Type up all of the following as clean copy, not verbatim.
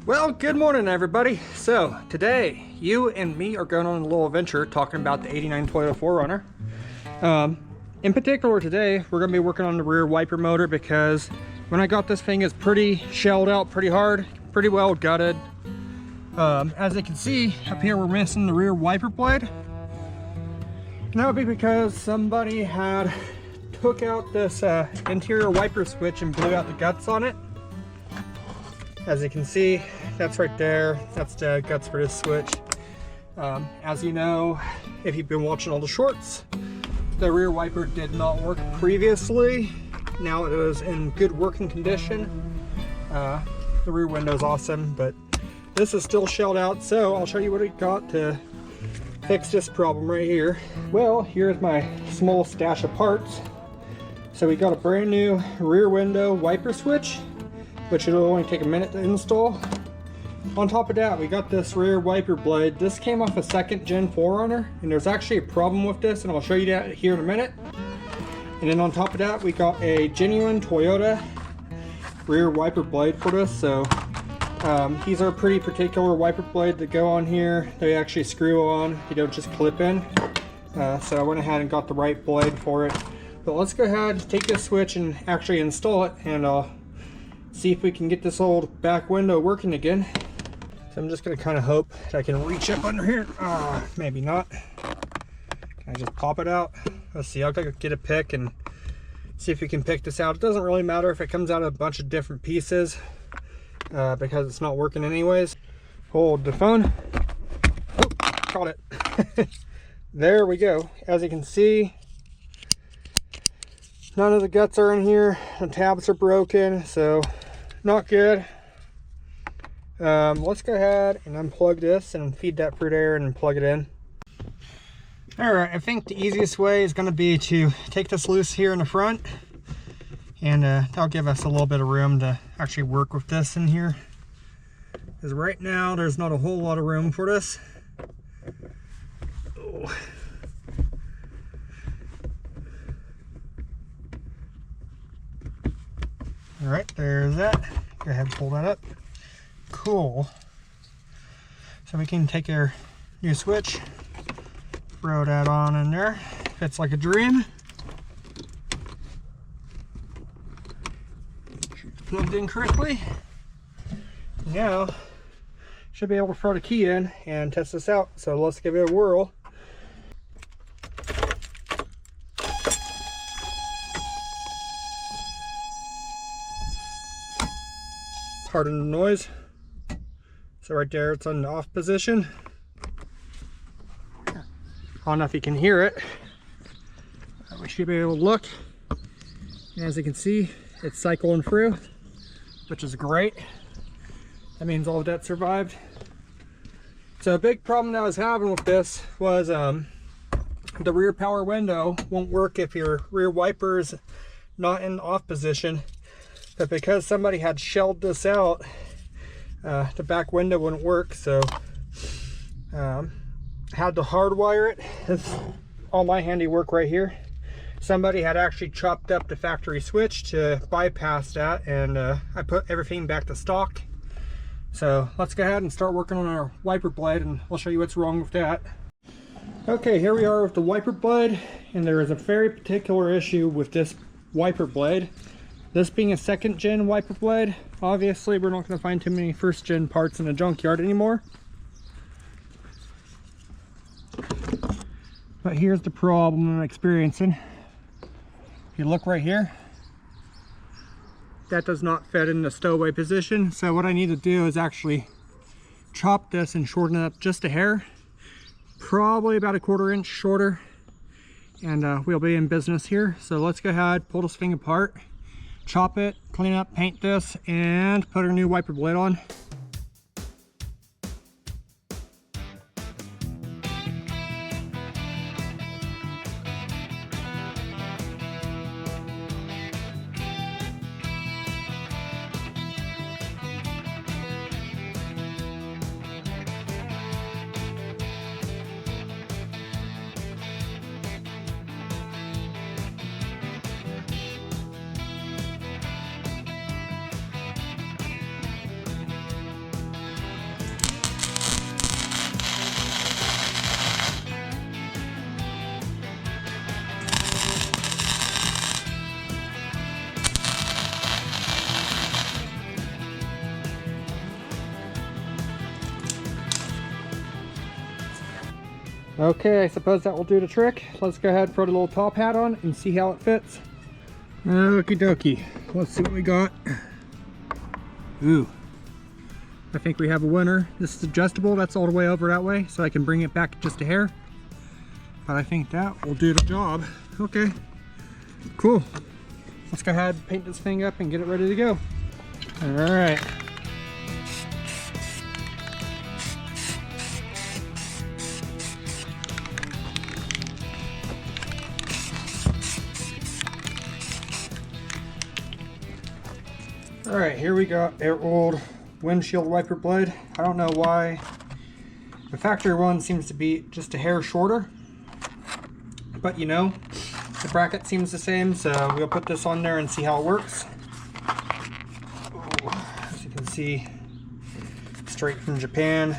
Well, good morning everybody. So today you and me are going on a little adventure talking about the '89 Toyota 4Runner. In particular today we're going to be working on the rear wiper motor because when I got this thing it's pretty shelled out, pretty hard, pretty well gutted. As you can see up here we're missing the rear wiper blade. And that would be because somebody had took out this interior wiper switch and blew out the guts on it. As you can see, that's right there. That's the guts for this switch. As you know, if you've been watching all the shorts, the rear wiper did not work previously. Now it is in good working condition. The rear window is awesome, but this is still shelled out, so I'll show you what I got to fix this problem right here. Well, here's my small stash of parts. So we got a brand new rear window wiper switch, which will only take a minute to install. On top of that, we got this rear wiper blade. This came off a 2nd gen 4Runner, and there's actually a problem with this, and I'll show you that here in a minute. And then on top of that, we got a genuine Toyota rear wiper blade for this. So these are pretty particular wiper blade that go on here. They actually screw on, you don't just clip in. So I went ahead and got the right blade for it. But let's go ahead, take this switch and actually install it, and I'll see if we can get this old back window working again. So I'm just gonna kind of hope that I can reach up under here. Maybe not. Can I just pop it out? Let's see, I'll get a pick and see if we can pick this out. It doesn't really matter if it comes out of a bunch of different pieces because it's not working anyways. Hold the phone. Oh, caught it. There we go. As you can see, none of the guts are in here. The tabs are broken, so not good. Let's go ahead and unplug this and feed that fruit air and plug it in. Alright, I think the easiest way is going to be to take this loose here in the front, and that'll give us a little bit of room to actually work with this in here. Because right now there's not a whole lot of room for this. Oh. Alright, there's that. Go ahead and pull that up. Cool. So we can take our new switch, throw that on in there. Fits like a dream. Plugged in correctly. Now, should be able to throw the key in and test this out. So let's give it a whirl. Pardon the noise. So right there, it's on the off position. I don't know if you can hear it. We should be able to look. And as you can see, it's cycling through, which is great. That means all of that survived. So a big problem that I was having with this was the rear power window won't work if your rear wiper's not in off position. But because somebody had shelled this out, the back window wouldn't work, so had to hardwire it. It's all my handiwork right here. Somebody had actually chopped up the factory switch to bypass that, and I put everything back to stock. So let's go ahead and start working on our wiper blade, and I'll show you what's wrong with that. Okay, here we are with the wiper blade, and there is a very particular issue with this wiper blade. This being a 2nd gen wiper blade, obviously we're not going to find too many 1st gen parts in the junkyard anymore. But here's the problem I'm experiencing. If you look right here, that does not fit in the stowaway position. So what I need to do is actually chop this and shorten it up just a hair, probably about a 1/4 inch shorter, and we'll be in business here. So let's go ahead, pull this thing apart, chop it, clean up, paint this, and put our new wiper blade on. Okay, I suppose that will do the trick. Let's go ahead and throw the little top hat on and see how it fits. Okie dokie. Let's see what we got. Ooh. I think we have a winner. This is adjustable. That's all the way over that way, so I can bring it back just a hair. But I think that will do the job. Okay. Cool. Let's go ahead and paint this thing up and get it ready to go. All right. All right, here we got our old windshield wiper blade. I don't know why the factory one seems to be just a hair shorter, but you know, the bracket seems the same, so we'll put this on there and see how it works. As you can see, straight from Japan.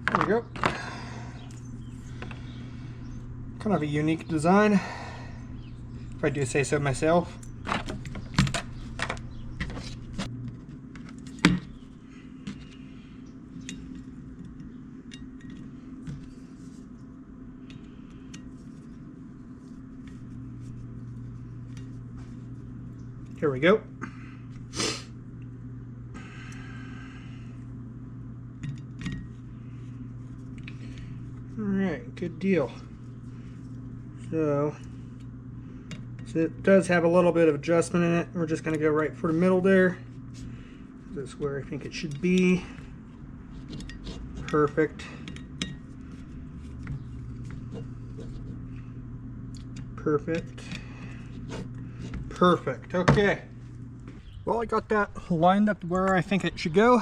There we go. Kind of a unique design, if I do say so myself. Here we go. All right, good deal. So it does have a little bit of adjustment in it. We're just going to go right for the middle there. This is where I think it should be. Perfect. Perfect. Perfect. Okay. Well, I got that lined up where I think it should go.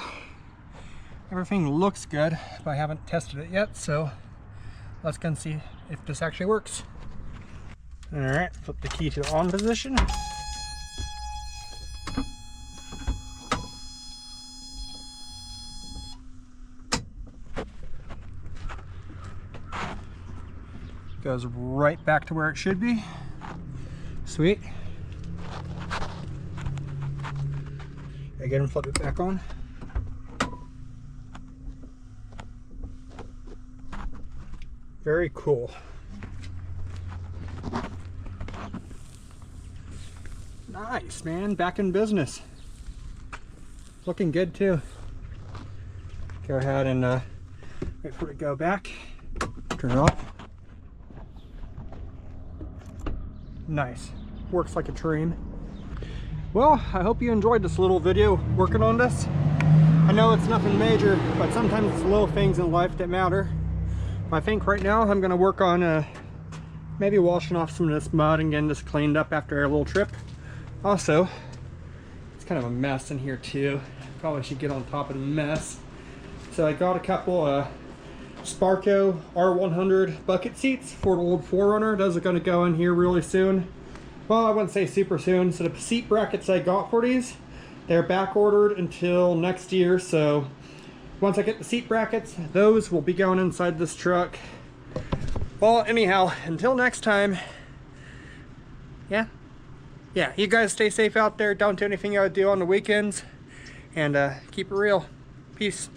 Everything looks good, but I haven't tested it yet, so let's go and see if this actually works. All right, flip the key to the on position. Goes right back to where it should be. Sweet. Again, flip it back on. Very cool. Nice, man. Back in business. Looking good too. Go ahead and wait for it to go back. Turn it off. Nice. Works like a dream. Well, I hope you enjoyed this little video working on this. I know it's nothing major, but sometimes it's little things in life that matter. I think right now I'm going to work on maybe washing off some of this mud and getting this cleaned up after our little trip. Also, it's kind of a mess in here too. Probably should get on top of the mess. So I got a couple Sparco R100 bucket seats for the old 4runner. Those are going to go in here really soon. Well, I wouldn't say super soon. So the seat brackets I got for these, they're back ordered until next year. So once I get the seat brackets, those will be going inside this truck. Well, anyhow, until next time, yeah, you guys stay safe out there. Don't do anything you gotta do on the weekends, and keep it real. Peace.